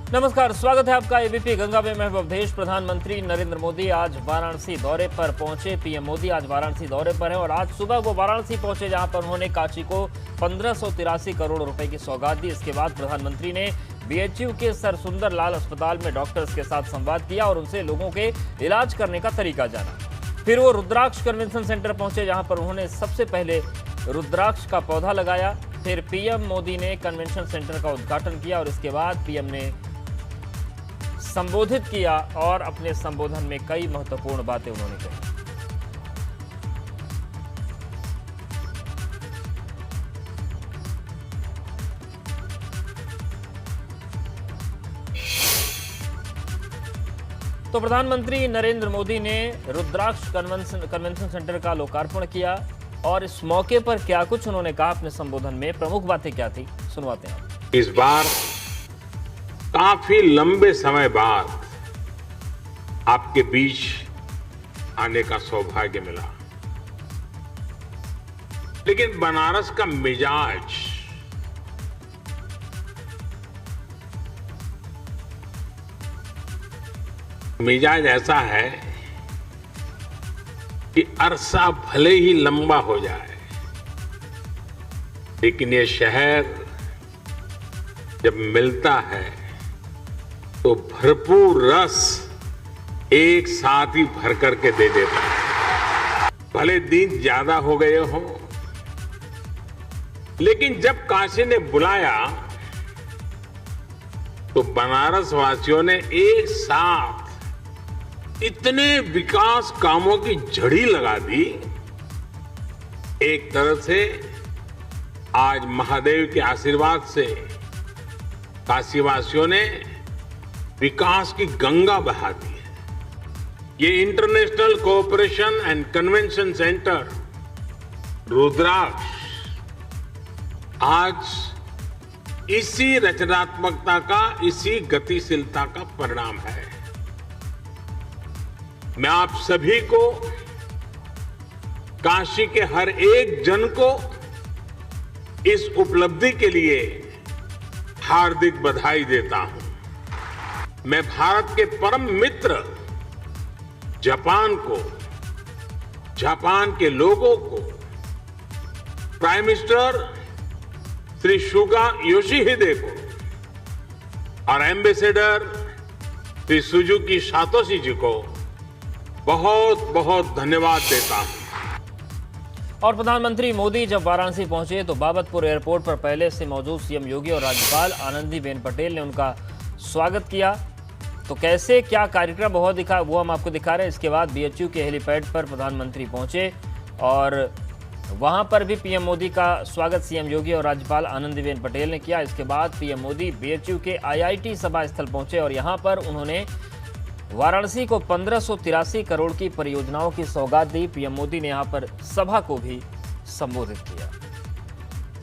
नमस्कार, स्वागत है आपका एबीपी गंगा में। मैं अवधेश। प्रधानमंत्री नरेंद्र मोदी आज वाराणसी दौरे पर पहुंचे। पीएम मोदी आज वाराणसी दौरे पर हैं और आज सुबह वो वाराणसी पहुंचे, जहां पर उन्होंने काशी को 1583 करोड़ रुपए की सौगात दी। इसके बाद प्रधानमंत्री ने बीएचयू के सर सुंदर लाल अस्पताल में डॉक्टर्स के साथ संवाद किया और उनसे लोगों के इलाज करने का तरीका जाना। फिर वो रुद्राक्ष कन्वेंशन सेंटर पहुंचे, जहां पर उन्होंने सबसे पहले रुद्राक्ष का पौधा लगाया। फिर पीएम मोदी ने कन्वेंशन सेंटर का उद्घाटन किया और इसके बाद पीएम ने संबोधित किया और अपने संबोधन में कई महत्वपूर्ण बातें उन्होंने कही। तो प्रधानमंत्री नरेंद्र मोदी ने रुद्राक्ष कन्वेंशन सेंटर का लोकार्पण किया और इस मौके पर क्या कुछ उन्होंने कहा अपने संबोधन में, प्रमुख बातें क्या थी, सुनवाते हैं। इस बार काफी लंबे समय बाद आपके बीच आने का सौभाग्य मिला, लेकिन बनारस का मिजाज ऐसा है कि अरसा भले ही लंबा हो जाए, लेकिन ये शहर जब मिलता है तो भरपूर रस एक साथ ही भर करके दे देता है। भले दिन ज्यादा हो गए हो, लेकिन जब काशी ने बुलाया तो बनारस वासियों ने एक साथ इतने विकास कामों की झड़ी लगा दी। एक तरह से आज महादेव के आशीर्वाद से काशीवासियों ने विकास की गंगा बहा दी है। ये international cooperation and convention centre Rudraksh आज इसी रचनात्मकता का, इसी गतिशीलता का परिणाम है। मैं आप सभी को, काशी के हर एक जन को इस उपलब्धि के लिए हार्दिक बधाई देता हूं। मैं भारत के परम मित्र जापान के लोगों को, प्राइम मिनिस्टर श्री सुगा योशिहिदे को और एम्बेसडर श्री सुजुकी सातोशी जी को बहुत बहुत धन्यवाद देता हूं। और प्रधानमंत्री मोदी जब वाराणसी पहुंचे तो बाबतपुर एयरपोर्ट पर पहले से मौजूद सीएम योगी और राज्यपाल आनंदीबेन पटेल ने उनका स्वागत किया। तो कैसे क्या कार्यक्रम वो हम आपको दिखा रहे हैं। इसके बाद बीएचयू के हेलीपैड पर प्रधानमंत्री पहुंचे और वहां पर भी पीएम मोदी का स्वागत सीएम योगी और राज्यपाल आनंदीबेन पटेल ने किया। इसके बाद पीएम मोदी बीएचयू के आईआईटी सभा स्थल पहुंचे और यहां पर उन्होंने वाराणसी को 1583 करोड़ की परियोजनाओं की सौगात दी। पीएम मोदी ने यहां पर सभा को भी संबोधित किया।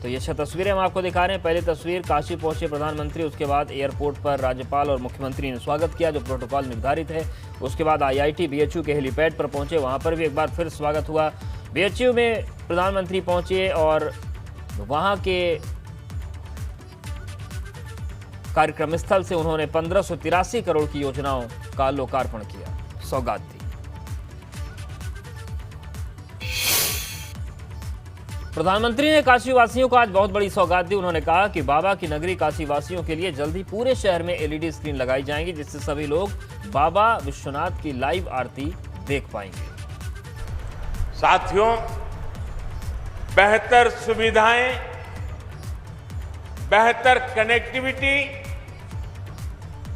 तो ये 6 तस्वीरें हम आपको दिखा रहे हैं। पहली तस्वीर, काशी पहुंचे प्रधानमंत्री, उसके बाद एयरपोर्ट पर राज्यपाल और मुख्यमंत्री ने स्वागत किया जो प्रोटोकॉल निर्धारित है। उसके बाद आईआईटी बीएचयू के हेलीपैड पर पहुंचे, वहां पर भी एक बार फिर स्वागत हुआ। बीएचयू में प्रधानमंत्री पहुंचे और वहां के कार्यक्रम स्थल से उन्होंने 1583 करोड़ की योजनाओं का लोकार्पण किया, सौगात दी। प्रधानमंत्री ने काशी वासियों को आज बहुत बड़ी सौगात दी। उन्होंने कहा कि बाबा की नगरी काशी वासियों के लिए जल्द ही पूरे शहर में एलईडी स्क्रीन लगाई जाएंगी, जिससे सभी लोग बाबा विश्वनाथ की लाइव आरती देख पाएंगे। साथियों, बेहतर सुविधाएं, बेहतर कनेक्टिविटी,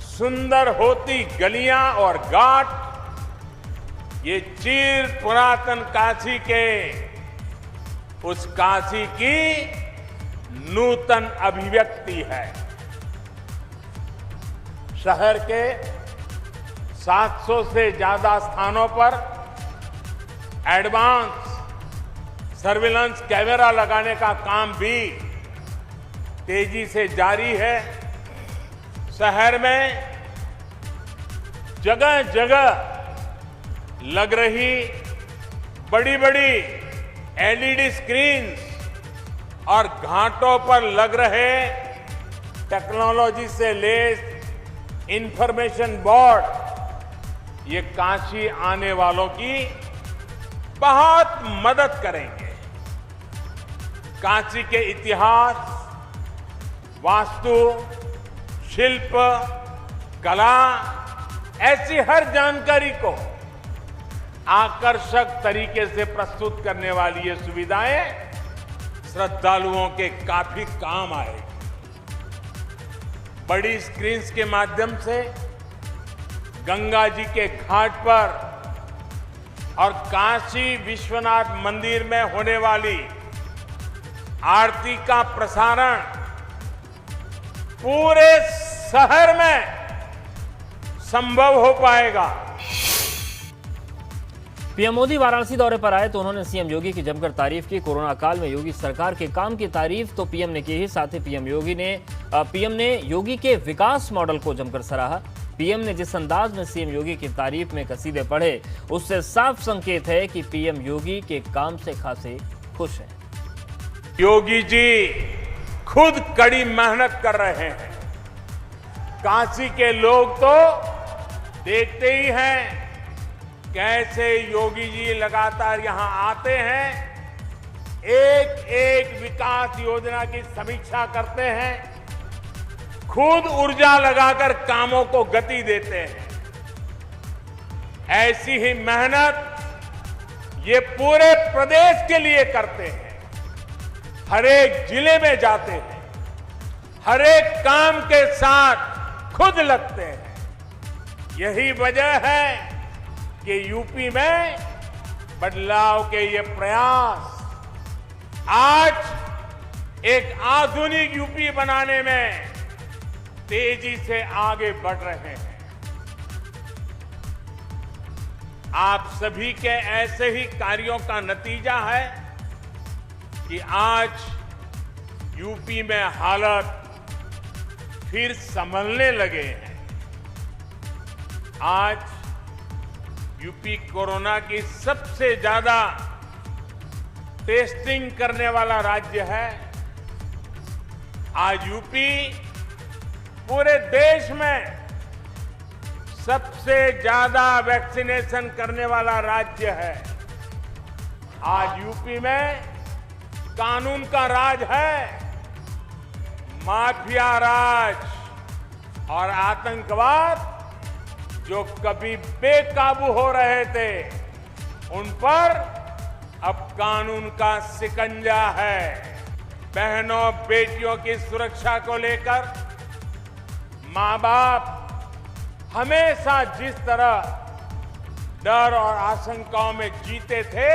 सुंदर होती गलियां और घाट, ये चिर पुरातन काशी के उस काशी की नूतन अभिव्यक्ति है। शहर के 700 से ज्यादा स्थानों पर एडवांस सर्विलांस कैमरा लगाने का काम भी तेजी से जारी है। शहर में जगह जगह लग रही बड़ी बड़ी एलईडी स्क्रीन्स और घाटों पर लग रहे टेक्नोलॉजी से लैस इंफॉर्मेशन बोर्ड ये काशी आने वालों की बहुत मदद करेंगे। काशी के इतिहास, वास्तु, शिल्प, कला, ऐसी हर जानकारी को आकर्षक तरीके से प्रस्तुत करने वाली ये सुविधाएं श्रद्धालुओं के काफी काम आएगी। बड़ी स्क्रीन्स के माध्यम से गंगा जी के घाट पर और काशी विश्वनाथ मंदिर में होने वाली आरती का प्रसारण पूरे शहर में संभव हो पाएगा। पीएम मोदी वाराणसी दौरे पर आए तो उन्होंने सीएम योगी की जमकर तारीफ की। कोरोना काल में योगी सरकार के काम की तारीफ तो पीएम ने की ही, साथ ही पीएम ने योगी के विकास मॉडल को जमकर सराहा। पीएम ने जिस अंदाज में सीएम योगी की तारीफ में कसीदे पढ़े, उससे साफ संकेत है कि पीएम योगी के काम से खासे खुश हैं। योगी जी खुद कड़ी मेहनत कर रहे हैं। काशी के लोग तो देखते ही हैं कैसे योगी जी लगातार यहां आते हैं, एक एक विकास योजना की समीक्षा करते हैं, खुद ऊर्जा लगाकर कामों को गति देते हैं। ऐसी ही मेहनत ये पूरे प्रदेश के लिए करते हैं। हर एक जिले में जाते हैं, हर एक काम के साथ खुद लगते हैं। यही वजह है कि यूपी में बदलाव के ये प्रयास आज एक आधुनिक यूपी बनाने में तेजी से आगे बढ़ रहे हैं। आप सभी के ऐसे ही कार्यों का नतीजा है कि आज यूपी में हालत फिर संभलने लगे हैं। आज यूपी कोरोना की सबसे ज्यादा टेस्टिंग करने वाला राज्य है। आज यूपी पूरे देश में सबसे ज्यादा वैक्सीनेशन करने वाला राज्य है। आज यूपी में कानून का राज है। माफिया राज और आतंकवाद जो कभी बेकाबू हो रहे थे, उन पर अब कानून का शिकंजा है। बहनों बेटियों की सुरक्षा को लेकर मां बाप हमेशा जिस तरह डर और आशंकाओं में जीते थे,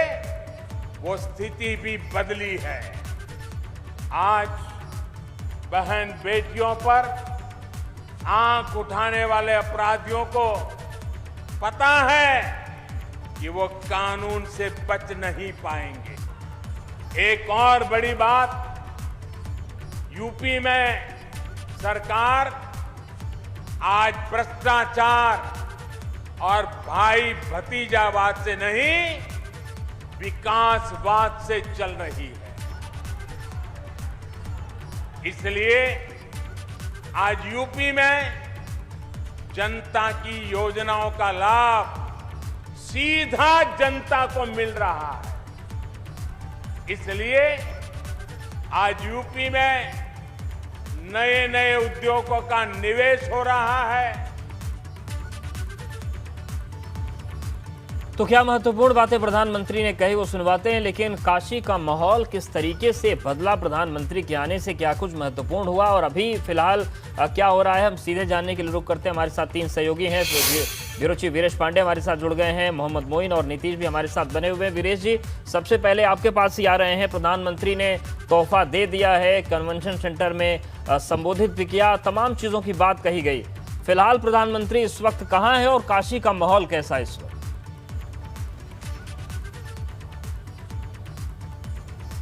वो स्थिति भी बदली है। आज बहन बेटियों पर आंख उठाने वाले अपराधियों को पता है कि वो कानून से बच नहीं पाएंगे। एक और बड़ी बात, यूपी में सरकार आज भ्रष्टाचार और भाई भतीजावाद से नहीं, विकासवाद से चल रही है। इसलिए आज यूपी में जनता की योजनाओं का लाभ सीधा जनता को मिल रहा है। इसलिए आज यूपी में नए नए उद्योगों का निवेश हो रहा है। तो क्या महत्वपूर्ण बातें प्रधानमंत्री ने कही वो सुनवाते हैं, लेकिन काशी का माहौल किस तरीके से बदला प्रधानमंत्री के आने से, क्या कुछ महत्वपूर्ण हुआ और अभी फिलहाल क्या हो रहा है, हम सीधे जानने के लिए रुक करते हैं। हमारे साथ 3 सहयोगी हैं। ब्यूरो चीफ वीरेश पांडे हमारे साथ जुड़ गए हैं, मोहम्मद मोइन और नीतीश भी हमारे साथ बने हुए हैं। वीरेश जी, सबसे पहले आपके पास ही आ रहे हैं। प्रधानमंत्री ने तोहफा दे दिया है, कन्वेंशन सेंटर में संबोधित भी किया, तमाम चीजों की बात कही गई। फिलहाल प्रधानमंत्री इस वक्त कहां है और काशी का माहौल कैसा है इस वक्त?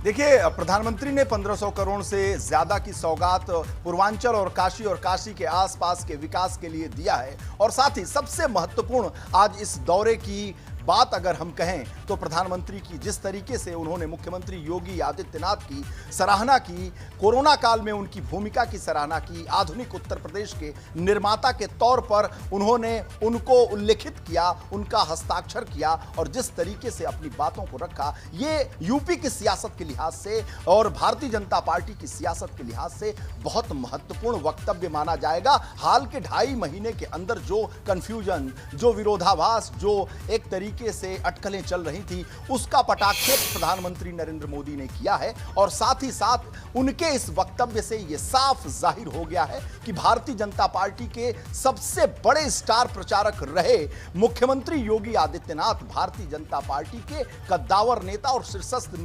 देखिए, प्रधानमंत्री ने 1500 करोड़ से ज्यादा की सौगात पूर्वांचल और काशी के आसपास के विकास के लिए दिया है। और साथ ही सबसे महत्वपूर्ण आज इस दौरे की बात अगर हम कहें तो प्रधानमंत्री की जिस तरीके से उन्होंने मुख्यमंत्री योगी आदित्यनाथ की सराहना की, कोरोना काल में उनकी भूमिका की सराहना की, आधुनिक उत्तर प्रदेश के निर्माता के तौर पर उन्होंने उनको उल्लेखित किया, उनका हस्ताक्षर किया और जिस तरीके से अपनी बातों को रखा, ये यूपी की सियासत के लिहाज से और भारतीय जनता पार्टी की सियासत के लिहाज से बहुत महत्वपूर्ण वक्तव्य माना जाएगा। हाल के 2.5 महीने के अंदर जो कंफ्यूजन, जो विरोधाभास, जो एक तरीके से अटकलें चल रही थी, उसका पटाक्षेप प्रधानमंत्री नरेंद्र मोदी ने किया है और साथ ही साथ उनके इस वक्तव्य से यह साफ जाहिर हो गया है कि भारतीय जनता पार्टी के सबसे बड़े स्टार प्रचारक रहे मुख्यमंत्री योगी आदित्यनाथ भारतीय जनता पार्टी के कद्दावर नेता और शीर्षस्थ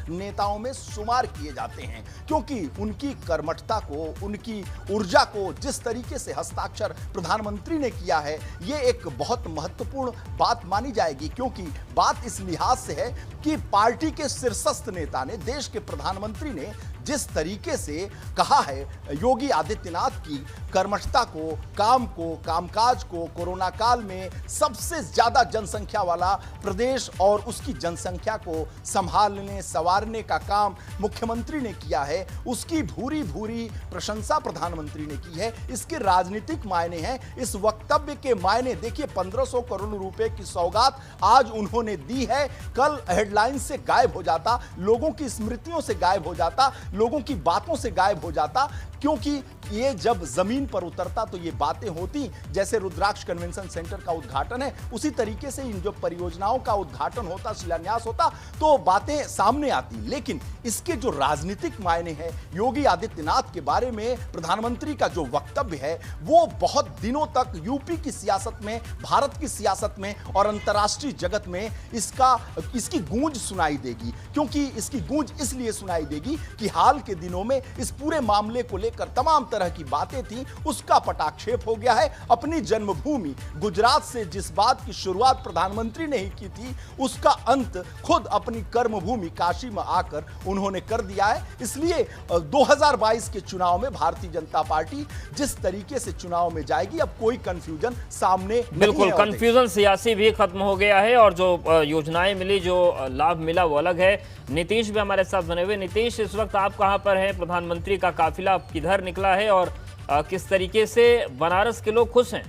नेताओं में शुमार किए जाते हैं, क्योंकि उनकी कर्मठता को, उनकी ऊर्जा को जिस तरीके से हस्ताक्षर प्रधानमंत्री ने किया है, यह एक बहुत महत्वपूर्ण बात मानी जाएगी। क्योंकि बात इस लिहाज से है कि पार्टी के शीर्षस्थ नेता ने, देश के प्रधानमंत्री ने जिस तरीके से कहा है योगी आदित्यनाथ की कर्मठता को, काम को, कामकाज को, कोरोना काल में सबसे ज्यादा जनसंख्या वाला प्रदेश और उसकी जनसंख्या को संभालने, संवारने का काम मुख्यमंत्री ने किया है, उसकी भूरी भूरी प्रशंसा प्रधानमंत्री ने की है। इसके राजनीतिक मायने हैं, इस वक्तव्य के मायने देखिए। 1500 करोड़ रुपए की सौगात आज उन्होंने दी है, कल हेडलाइन से गायब हो जाता, लोगों की स्मृतियों से गायब हो जाता, लोगों की बातों से गायब हो जाता, क्योंकि ये जब जमीन पर उतरता तो ये बातें होती। जैसे रुद्राक्ष कन्वेंशन सेंटर का उद्घाटन है, उसी तरीके से इन जो परियोजनाओं का उद्घाटन होता, शिलान्यास होता, तो बातें सामने आती। लेकिन इसके जो राजनीतिक मायने हैं, योगी आदित्यनाथ के बारे में प्रधानमंत्री का जो वक्तव्य है, वो बहुत दिनों तक यूपी की सियासत में, भारत की सियासत में और अंतर्राष्ट्रीय जगत में इसकी गूंज सुनाई देगी। क्योंकि इसकी गूंज इसलिए सुनाई देगी कि हाल के दिनों में इस पूरे मामले को लेकर तमाम तरह की बातें थी, उसका पटाक्षेप हो गया है। अपनी जन्मभूमि गुजरात से जिस बात की शुरुआत प्रधानमंत्री ने ही की थी, उसका अंत खुद अपनी कर्मभूमि काशी में आकर उन्होंने कर दिया है। इसलिए 2022 के चुनाव में भारतीय जनता पार्टी जिस तरीके से चुनाव में जाएगी, अब कोई कंफ्यूजन सामने नहीं है। बिल्कुल, कंफ्यूजन सियासी भी खत्म हो गया है और जो योजनाएं मिली, जो लाभ मिला, वो अलग है। नीतीश भी हमारे साथ बने हुए। नीतीश, इस वक्त आप कहां पर हैं? प्रधानमंत्री का काफिला किधर निकला है और किस तरीके से बनारस के लोग खुश हैं?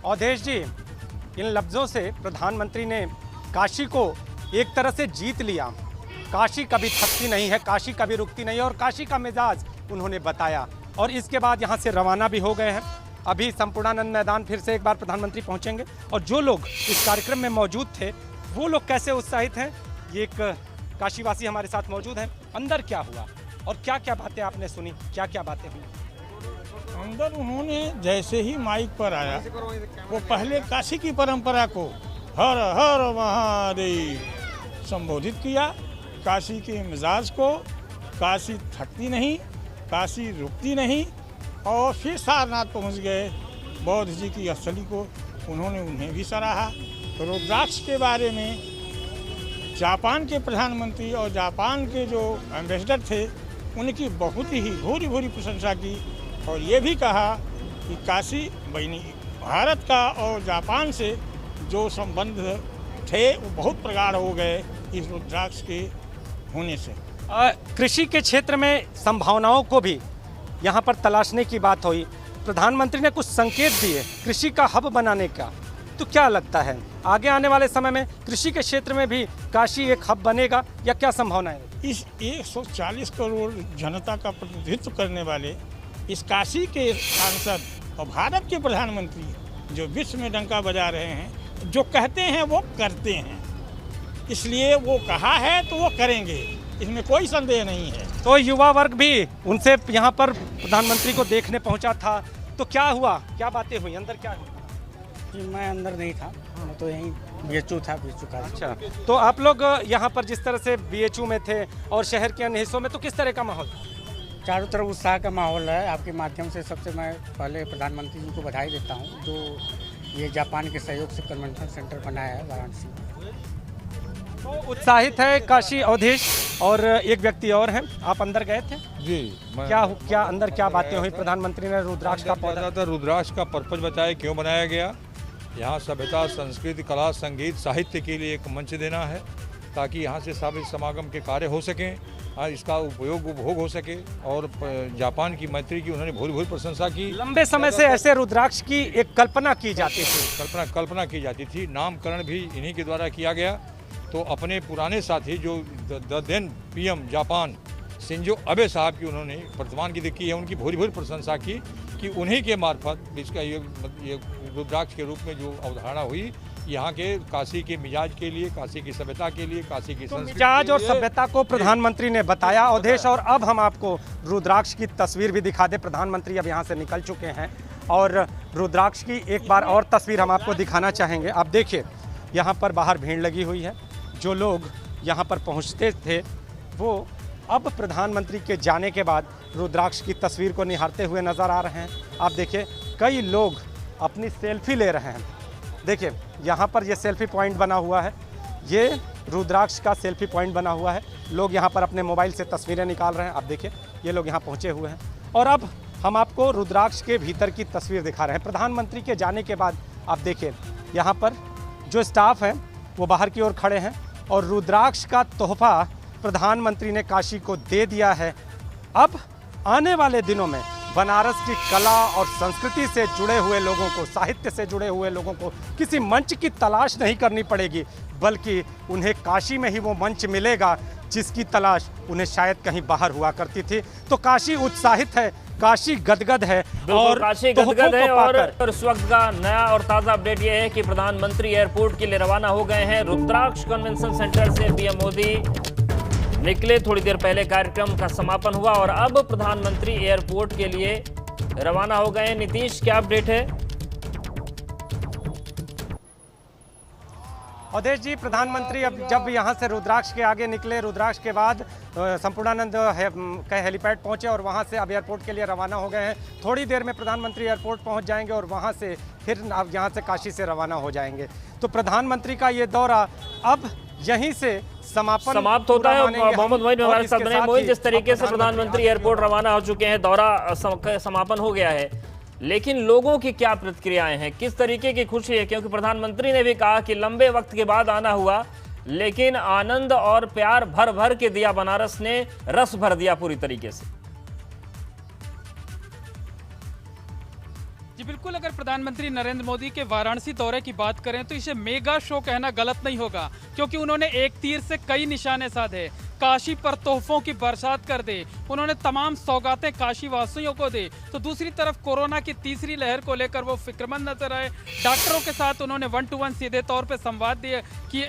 अवधेश जी, इन लफ्ज़ों से प्रधानमंत्री ने काशी को एक तरह से जीत लिया। काशी कभी थकती नहीं है, काशी कभी रुकती नहीं है और काशी का मिजाज उन्होंने बताया। और इसके बाद यहाँ से रवाना भी हो गए हैं। अभी संपूर्णानंद मैदान फिर से एक बार प्रधानमंत्री पहुँचेंगे और जो लोग इस कार्यक्रम में मौजूद थे, वो लोग कैसे उत्साहित हैं, ये एक काशीवासी हमारे साथ मौजूद हैं। अंदर क्या हुआ और क्या क्या बातें आपने सुनी, क्या क्या बातें हुई? अंदर उन्होंने जैसे ही माइक पर आया, वो पहले काशी की परंपरा को हर हर महादेव संबोधित किया, काशी के मिजाज को, काशी थकती नहीं, काशी रुकती नहीं, और फिर सारनाथ पहुंच गए। बौद्ध जी की स्थली को उन्हें भी सराहा। रुद्राक्ष के बारे में जापान के प्रधानमंत्री और जापान के जो एम्बेसडर थे, उनकी बहुत ही भूरी भूरी प्रशंसा की और ये भी कहा कि काशी बनी भारत का और जापान से जो संबंध थे वो बहुत प्रगाढ़ हो गए इस रुद्राक्ष के होने से। कृषि के क्षेत्र में संभावनाओं को भी यहाँ पर तलाशने की बात हुई। प्रधानमंत्री ने कुछ संकेत दिए कृषि का हब बनाने का, तो क्या लगता है आगे आने वाले समय में कृषि के क्षेत्र में भी काशी एक हब बनेगा या क्या संभावना है? इस 140 करोड़ जनता का प्रतिनिधित्व करने वाले इस काशी के सांसद और भारत के प्रधानमंत्री जो विश्व में डंका बजा रहे हैं, जो कहते हैं वो करते हैं, इसलिए वो कहा है तो वो करेंगे, इसमें कोई संदेह नहीं है। तो युवा वर्ग भी उनसे यहाँ पर प्रधानमंत्री को देखने पहुँचा था, तो क्या हुआ, क्या बातें हुई, अंदर क्या हुआ? मैं अंदर नहीं था, मैं तो यहीं बीएचयू था, बीएचयू का। अच्छा, तो आप लोग यहाँ पर जिस तरह से बीएचयू में थे और शहर के अन्य हिस्सों में, तो किस तरह का माहौल? चारों तरफ उत्साह का माहौल है। आपके माध्यम से सबसे मैं पहले प्रधानमंत्री जी को बधाई देता हूँ, जो ये जापान के सहयोग से कन्वेंशन सेंटर बनाया है वाराणसी में। तो उत्साहित है काशी अवधेश और एक व्यक्ति और हैं। आप अंदर गए थे? जी, मैं क्या अंदर क्या बातें हुई? प्रधानमंत्री ने रुद्राक्ष का पौधा ज़्यादातर रुद्राक्ष का पर्पज बताया, क्यों बनाया गया। यहाँ सभ्यता, संस्कृति, कला, संगीत, साहित्य के लिए एक मंच देना है ताकि यहाँ से सामाजिक समागम के कार्य हो सकें, इसका उपभोग हो सके। और जापान की मैत्री की उन्होंने भूल प्रशंसा की। लंबे समय से ऐसे रुद्राक्ष की एक कल्पना की जाती थी। कल्पना की जाती थी। नामकरण भी इन्हीं के द्वारा किया गया। तो अपने पुराने साथी जो then PM Japan Shinzo Abe साहब की उन्होंने वर्तमान की देखी है, उनकी भूरी प्रशंसा की कि उन्हीं के मार्फत इसका ये रुद्राक्ष के रूप में जो अवधारणा हुई, यहाँ के काशी के मिजाज के लिए, काशी की सभ्यता के लिए, काशी की संस्कृति मिजाज और सभ्यता को प्रधानमंत्री ने बताया अवधेश। और अब हम आपको रुद्राक्ष की तस्वीर भी दिखा दें। प्रधानमंत्री अब यहाँ से निकल चुके हैं और रुद्राक्ष की एक बार और तस्वीर हम आपको दिखाना चाहेंगे। आप देखिए, यहाँ पर बाहर भीड़ लगी हुई है। जो लोग यहाँ पर पहुँचते थे वो अब प्रधानमंत्री के जाने के बाद रुद्राक्ष की तस्वीर को निहारते हुए नजर आ रहे हैं। आप देखिए, कई लोग अपनी सेल्फी ले रहे हैं। देखिए, यहाँ पर ये सेल्फी पॉइंट बना हुआ है, ये रुद्राक्ष का सेल्फी पॉइंट बना हुआ है। लोग यहाँ पर अपने मोबाइल से तस्वीरें निकाल रहे हैं। आप देखिए, ये लोग यहाँ पहुँचे हुए हैं। और अब हम आपको रुद्राक्ष के भीतर की तस्वीर दिखा रहे हैं। प्रधानमंत्री के जाने के बाद आप देखिए, यहाँ पर जो स्टाफ है वो बाहर की ओर खड़े हैं और रुद्राक्ष का तोहफा प्रधानमंत्री ने काशी को दे दिया है। अब आने वाले दिनों में बनारस की कला और संस्कृति से जुड़े हुए लोगों को, साहित्य से जुड़े हुए लोगों को किसी मंच की तलाश नहीं करनी पड़ेगी, बल्कि उन्हें काशी में ही वो मंच मिलेगा जिसकी तलाश उन्हें शायद कहीं बाहर हुआ करती थी। तो काशी उत्साहित है, काशी गदगद है और काशी गदगद है। और इस वक्त का नया और ताज़ा अपडेट ये है कि प्रधानमंत्री एयरपोर्ट के लिए रवाना हो गए हैं। रुद्राक्ष कन्वेंशन सेंटर से पीएम मोदी निकले, थोड़ी देर पहले कार्यक्रम का समापन हुआ और अब प्रधानमंत्री एयरपोर्ट के लिए रवाना हो गए हैं। नीतीश, क्या अपडेट है? अवधेश जी, प्रधानमंत्री अब जब यहाँ से रुद्राक्ष के आगे निकले, रुद्राक्ष के बाद संपूर्णानंद के हेलीपैड पहुँचे और वहाँ से अब एयरपोर्ट के लिए रवाना हो गए हैं। थोड़ी देर में प्रधानमंत्री एयरपोर्ट पहुँच जाएंगे और वहाँ से फिर अब यहाँ से काशी से रवाना हो जाएंगे। तो प्रधानमंत्री का ये दौरा अब यहीं से समाप्त होता है। मोहम्मद मोइन हमारे साथ बने। मोइन, जिस तरीके से प्रधानमंत्री एयरपोर्ट रवाना हो चुके हैं, दौरा समापन हो गया है, लेकिन लोगों की क्या प्रतिक्रियाएं हैं, किस तरीके की खुशी है? क्योंकि प्रधानमंत्री ने भी कहा कि लंबे वक्त के बाद आना हुआ, लेकिन आनंद और प्यार भर भर के दिया। बनारस ने रस भर दिया पूरी तरीके से। जी बिल्कुल, अगर प्रधानमंत्री नरेंद्र मोदी के वाराणसी दौरे की बात करें तो इसे मेगा शो कहना गलत नहीं होगा, क्योंकि उन्होंने एक तीर से कई निशाने साधे। काशी पर तोहफों की बरसात कर दे, उन्होंने तमाम सौगातें काशी वासियों को दे, तो दूसरी तरफ कोरोना की तीसरी लहर को लेकर वो फिक्रमंद नजर आए। डॉक्टरों के साथ उन्होंने 1-to-1 सीधे तौर पे संवाद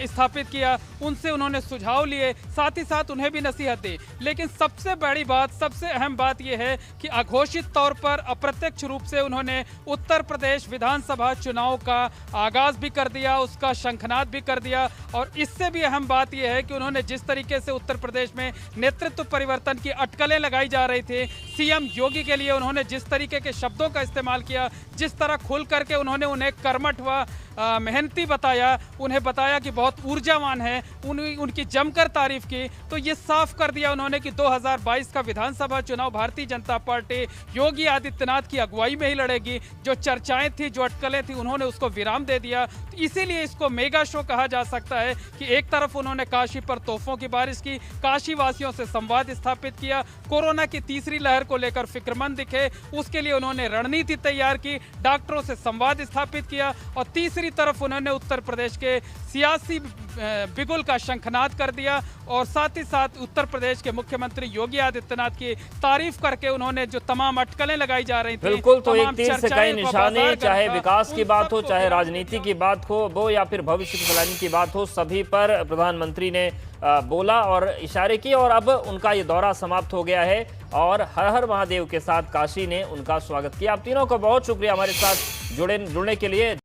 स्थापित किया, उनसे उन्होंने सुझाव लिए, साथ ही साथ उन्हें भी नसीहत दी। लेकिन सबसे बड़ी बात, सबसे अहम बात यह है कि अघोषित तौर पर अप्रत्यक्ष रूप से उन्होंने उत्तर प्रदेश विधानसभा चुनाव का आगाज भी कर दिया, उसका शंखनाद भी कर दिया। और इससे भी अहम बात यह है कि उन्होंने जिस तरीके से उत्तर प्रदेश में नेतृत्व परिवर्तन की अटकलें लगाई जा रही थी, सीएम योगी के लिए उन्होंने जिस तरीके के शब्दों का इस्तेमाल किया, जिस तरह खुल करके उन्होंने उन्हें कर्मठ व मेहनती बताया, उन्हें बताया कि बहुत ऊर्जावान है, उनकी जमकर तारीफ की, तो ये साफ कर दिया उन्होंने कि 2022 का विधानसभा चुनाव भारतीय जनता पार्टी योगी आदित्यनाथ की अगुवाई में ही लड़ेगी। जो चर्चाएं थी, जो अटकलें थी, उन्होंने उसको विराम दे दिया। तो इसीलिए इसको मेगा शो कहा जा सकता है कि एक तरफ उन्होंने काशी पर तोहफों की बारिश की, काशी वासियों से संवाद स्थापित किया, कोरोना की तीसरी लहर को लेकर फिक्रमंद दिखे, उसके लिए उन्होंने रणनीति तैयार की, डॉक्टरों से संवाद स्थापित किया, और तीसरी तरफ उन्होंने उत्तर प्रदेश के सियासी बिगुल का शंखनाद कर दिया। और साथ ही साथ उत्तर प्रदेश के मुख्यमंत्री योगी आदित्यनाथ की तारीफ करके उन्होंने जो तमाम अटकलें लगाई जा रही थी, बिल्कुल, तो एक तीर से कई निशाने, चाहे विकास की बात हो, चाहे राजनीति की बात हो, वो या फिर भविष्य की प्लानिंग की बात हो, सभी पर प्रधानमंत्री ने बोला और इशारे किए। और अब उनका ये दौरा समाप्त हो गया है और हर हर महादेव के साथ काशी ने उनका स्वागत किया। आप तीनों का बहुत शुक्रिया हमारे साथ जुड़ने के लिए।